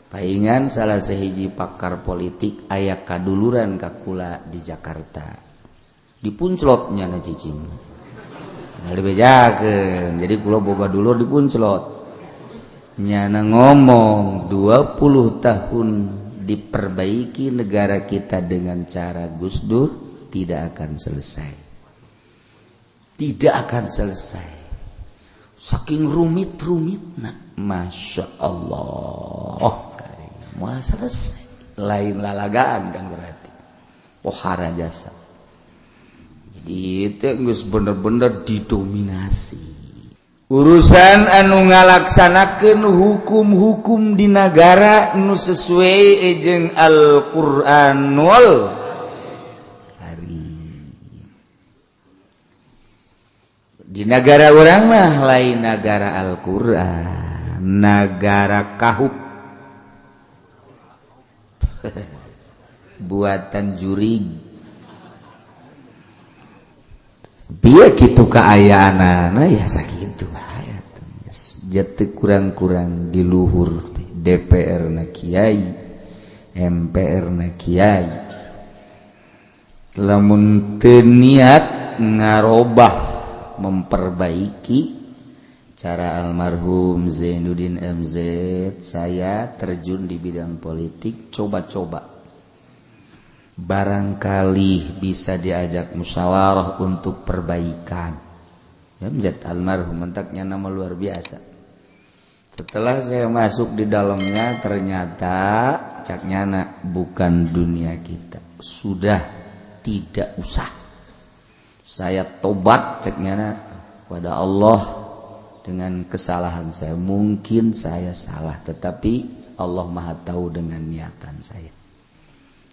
Paingan salah sahiji pakar politik aya kaduluran kakula di Jakarta. Dipunclotnya na cicing. Ngali bejakeun. Jadi kula boga dulur dipunclot. Nyana ngomong 20 tahun diperbaiki negara kita dengan cara Gus Dur tidak akan selesai. Tidak akan selesai. Saking rumit-rumitna, Masya Allah. Mau selesai, lain lalagaan kan berarti. Pohara jasa. Jadi itu geus bener-bener didominasi. Urusan anu ngalaksanakeun hukum-hukum di negara nu sesuai jeung Al-Qur'anul Karim. Di negara urang mah lain negara Al-Qur'an, negara kahuk. Buatan jurig biar gitu keayaanana ya sakitu aya jatuh kurang-kurang di luhur DPR na kiai MPR na kiai lamun teu niat ngarobah memperbaiki cara almarhum Zainuddin MZ, saya terjun di bidang politik, coba-coba. Barangkali bisa diajak musyawarah untuk perbaikan. MZ almarhum mentaknya nama luar biasa. Setelah saya masuk di dalamnya, ternyata caknyana bukan dunia kita. Sudah tidak usah. Saya tobat caknyana pada Allah. Dengan kesalahan saya, mungkin saya salah, tetapi Allah Maha tahu dengan niatan saya.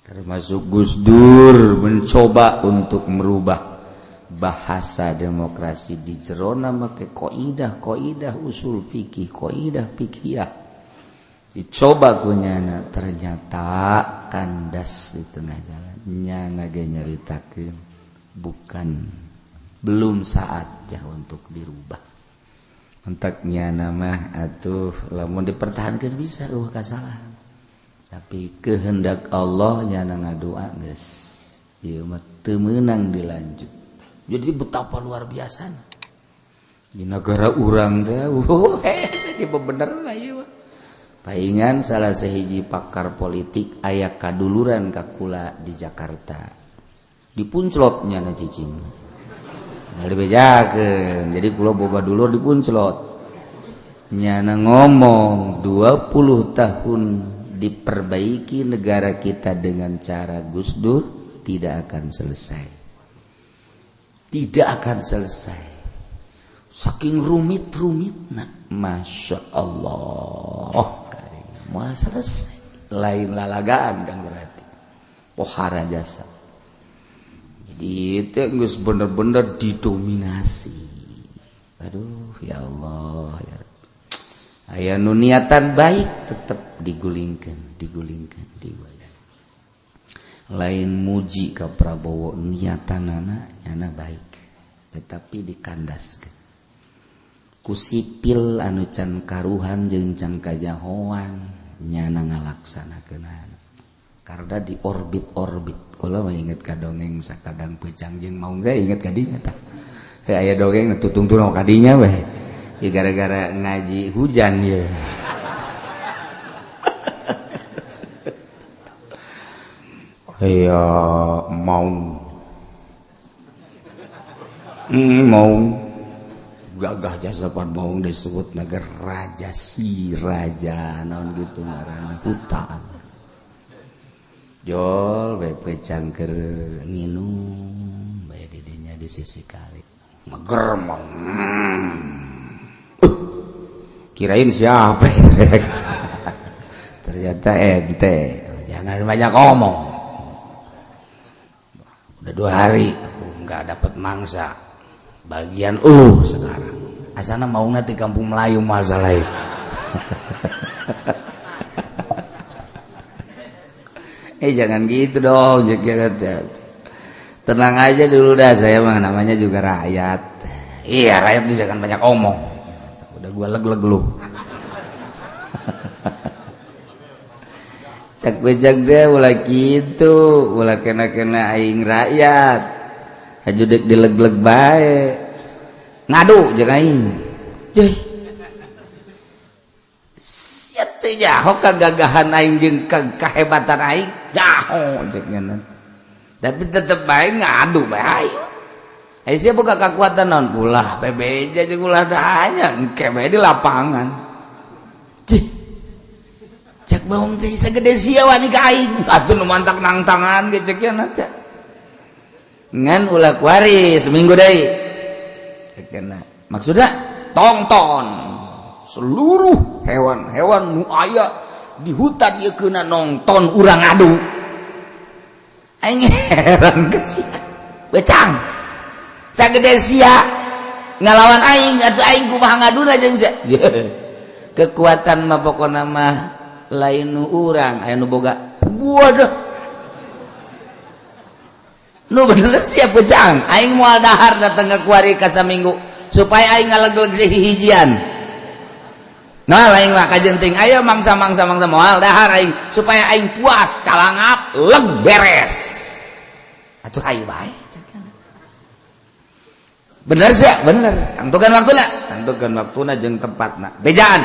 Termasuk Gus Dur mencoba untuk merubah bahasa demokrasi di jerona make kaidah usul fikih, kaidah fikih. Dicoba kunyana, ternyata kandas di tengah jalan. Nyana ge nyaritakeun belum saatnya untuk dirubah. Entaknya nama atuh lamun dipertahankan bisa kasalahan. Tapi kehendak Allah nyana ngadoa geus. Ieu mah teu meunang dilanjut. Jadi betapa luar biasa. Di negara urang teh di bebenerna ieu mah. Paingan salah sahiji pakar politik aya kaduluran kakula di Jakarta. Dipunclotnya na cicing. Ngali bejakeun. Jadi kula boga dulur dipunclot. Nyana ngomong 20 tahun diperbaiki negara kita dengan cara Gus Dur tidak akan selesai. Tidak akan selesai. Saking rumit-rumitna, Masya Allah. Mau selesai. Lain lalagaan kan berarti. Pohara jasa. Jadi itu geus bener-bener didominasi. Aduh ya Allah ya. Aya nu niatan baik tetep digulingkeun. Lain muji ka Prabowo niatanana nyana baik, tetapi dikandaskeun. Ku sipil anu can karuhan jeung can kajahoan nyana ngalaksanakeunana. Karena di orbit. Kalau inget ka dongeng sakadang pecang jeung mau enggak inget ka dinya tah. Aya dongeng tutung-tutung ka dinya we. Ya gara-gara ngaji hujan ya. Aya mau gagah jasa pan mau disebut negara raja naon gitu ngaranna hutan. Jol bae pecang keur nginum bae di dinya di sisi kali. Meger mah. Kirain siapa? Ternyata ente. Jangan banyak ngomong. Udah 2 hari aku enggak dapat mangsa. Bagian sekarang. Asana mauna di kampung Melayu masalah itu. Jangan gitu dong, tenang aja dulu dah, saya mah namanya juga rakyat. Iya, rakyat itu jangan banyak omong. Udah gua leg-leg lu. cak bejag deh ulah gitu ulah kena aing rakyat aju dek dileg-leg bae ngadu jeung aing ceh sia teu nyaho kagagahan aing jeung kahebatan aing nyaho cek ngeunah tapi tetep bae ngadu bae ayo sia boga kakuatan naon ulah bebeja jeung ulah dahanya engke bae di lapangan ceh cek baung teh sagede sia wani ka aing atuh nu mantak nangtangan ge cek nya teh ngan ulah kuari seminggu deui cek kana maksudna tonton seluruh hewan-hewan nu aya di hutan ieu keuna nongton urang ngadu aing heran ke sia becang sagede sia ngalawan aing atuh aing kumaha ngaduna jeung sia kekuatan mah pokona mah lain nu urang aya nu boga waduh nu bener siap becang aing moal dahar datang ka kuari ka saminggu supaya aing ngaleg-leg hijian nah lain mah kajenting aya mangsa moal dahar aing supaya aing puas calangap leg beres atuh hayu bae bener sih bener tentukan waktuna jeung tempatna bejaan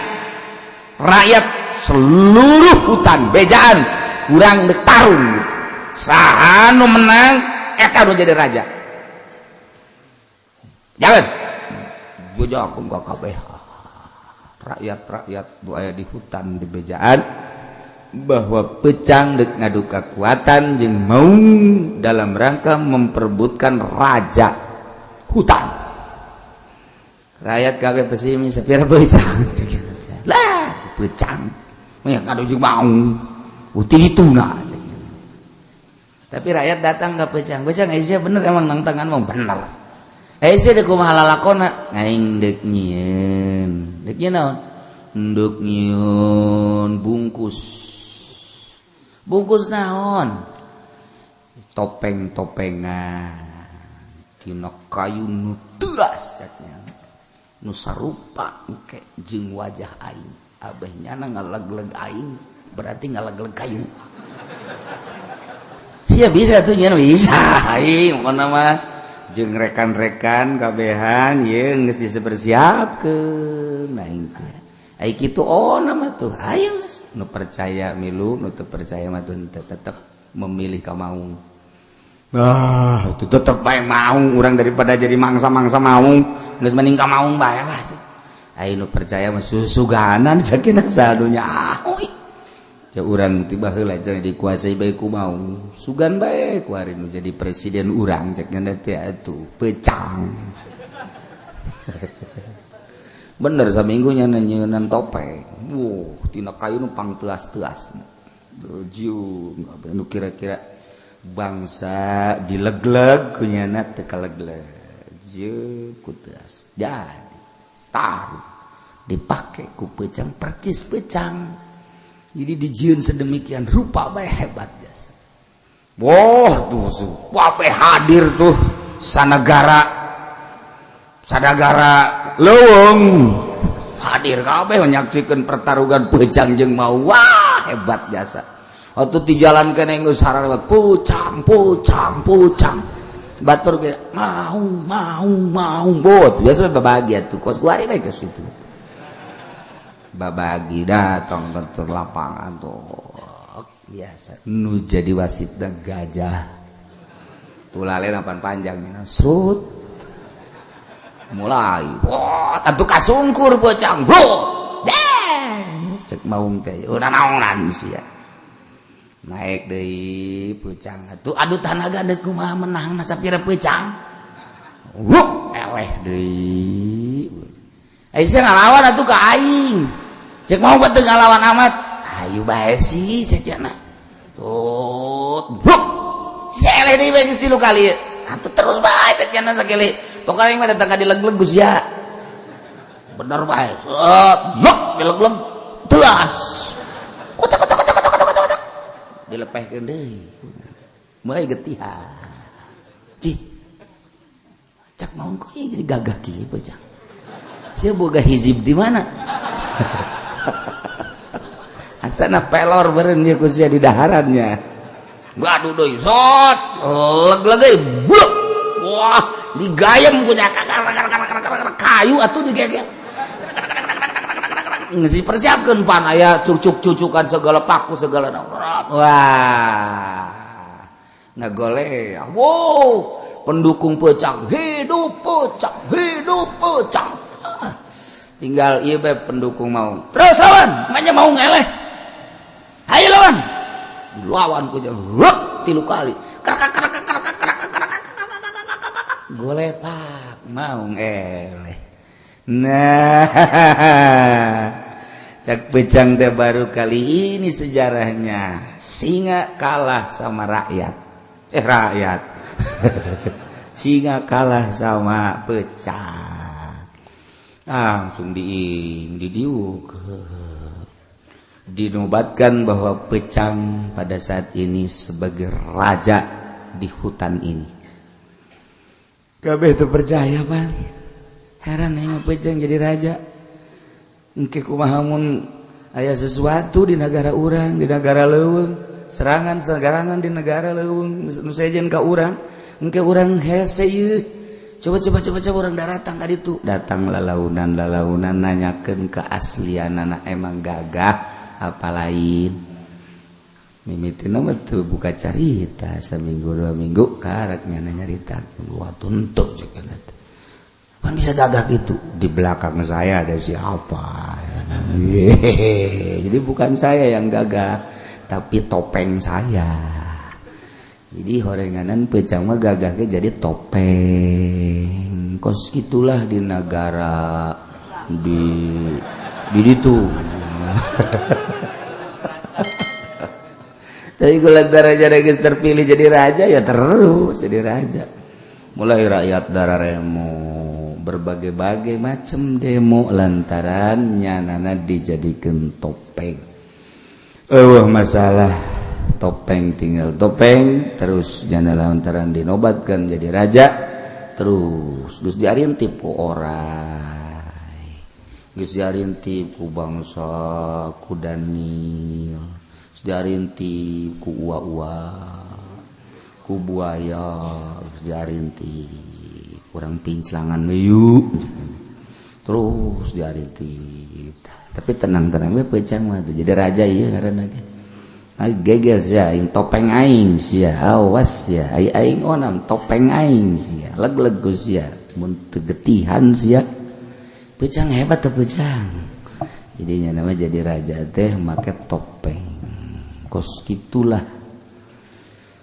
rakyat seluruh hutan bejaan kurang detarung gitu. Saha nu menang eta nu jadi raja jangan bojakeun ka kabeh rakyat nu aya di hutan di bejaan bahwa pecang deuk ngadu kekuatan jeung mau dalam rangka memperebutkan raja hutan rakyat kabeh pesimis sapira pecang lah pecang mah ngadu jeung mau uti dituna tapi rakyat datang ka pecang aya bener emang nang tangan mah bener aya deuk kumaha lalakonna aing deuk nyieun naon deuk nyieun bungkus naon topeng-topengan dina kayu nu teuas caknya nu sarupa engke jeung wajah aing abeh nyana ngaleg-leg aing berarti ngaleg-leg kayu sia bisa tuh nyana bisa aing pokona mah jeung rekan-rekan kabehan ieu geus disapersiapkeun aing teh ai kitu nama tuh ayo nu percaya milu nu teu percaya mah tetep memilih ka maung itu tetep bae maung urang daripada jadi mangsa-mangsa maung geus mending ka maung bae lah ayo nu percaya mah susuganan sakinah sadunya ahoy cak urang tiba heula cenah dikuasai bae ku maung sugan bae ku ari nu jadi presiden urang cek nya teh atuh pecang bener saminggu nya nyeunan topeng tina kayu nu pangteuas-teuas jiu nu kira-kira bangsa dilegleg ku nyana teu kalegleg jieu ku teuas jadi taruh dipake ku pecang percis pecang jadi dijieun sedemikian rupa bae hebat jasa wah tuh wape hadir tuh sadagara leuweung hadir kabeh nyaksikeun pertarungan pecang jeung mau wah hebat jasa atuh ti jalan keneh geus harareut pucang batur ge mau bot biasa babagi atuh kos kuari bae geus kitu babagi datang ke lapangan tuh biasa nu jadi wasitna gajah tulale napan panjangnya srut mulai bot atuh kasungkur pocang brot cek maung teh urang naonan sia naik deui peucang atuh adu tanaga deuk kumaha menangna sapira peucang eleh deui aya ngalawan atuh ka aing cek mau teu ngalawan amat ayo bae sih cek cenah brok eleh deui bae geus 3 kali atuh terus bae cek cenah sakele pokona aing mah datang ka dileg-leg Gus ya bener bae brok dileg-leg teuas dilepehkeun deui mulai getihan cih cak mau kok jadi gagah kieu peucang sia boga hizib di mana asana pelor beren dia kusia di daharannya. Waduh deui sot leg-leg bluk. Wah, digayem ku nya kayu atuh digegel. Geus dipersiapkeun pan aya cucuk-cucukan segala paku segala wah. Ngagole. Wow, pendukung Peucang hidup Peucang. Tinggal ieu bae pendukung mau. Terus lawan, manya mau ngeleh. Hayu lawan. Lawan ku jeung tilu kali. Golepak mau ngeleh. Nah, cak Peucang teh baru kali ini sejarahnya singa kalah sama rakyat. Singa kalah sama Peucang. Langsung didiuk. Dinobatkan bahwa Peucang pada saat ini sebagai raja di hutan ini. Kabeh itu percaya, Pak. Heran yang Peucang jadi raja. Engke kumaha mun aya sesuatu di negara urang, di negara leuweung, serangan di negara leuweung nu sejen ka urang, engke urang hese ieu. Coba urang datang ka ditu. Datang lalaunan nanyakeun keaslianana emang gagah apa lain. Mimitina mah teu buka carita saminggu 2 minggu karaknya nyaritakeun. Wah tuntuk ceuk eta. Kan bisa gagah gitu. Di belakang saya ada siapa? Jadi bukan saya yang gagah, tapi topeng saya. Jadi horenganan Peucang mah gagahnya jadi topeng. Kos gitulah di negara di ditu. Tapi kalau raja geus terpilih jadi raja ya terus jadi raja. Mulai rakyat dararemo berbagai-bagai macam demo lantaran nyanana dijadikan topeng. Masalah topeng tinggal topeng terus jana lantaran dinobatkan jadi raja terus diarintip ku orai, geus diarintip ku bangsa ku Daniel, geus diarintip ku ua-ua, ku buaya, geus diarintip kurang pinclangan yuk terus diarintip. Tapi tenang we Peucang mah jadi raja ieu ngaranna ge. Ai gegel sia aing topeng aing sia awas sia aing onam topeng aing sia leg-leg sia mun teu getihan sia. Peucang hebat teh Peucang. Jadinya nama jadi raja teh make topeng. Kos gitulah.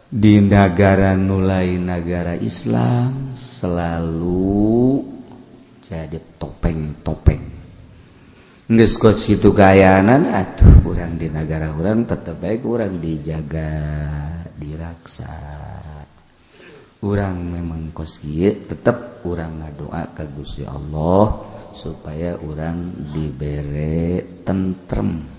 Di negara nulai negara Islam selalu jadi topeng-topeng. Geus kos kitu kaayaanan atuh urang di negara urang tetep bae urang dijaga, diraksa. Urang memang kos kieu tetep urang ngadoa ka Gusti Allah supaya urang dibere tentrem.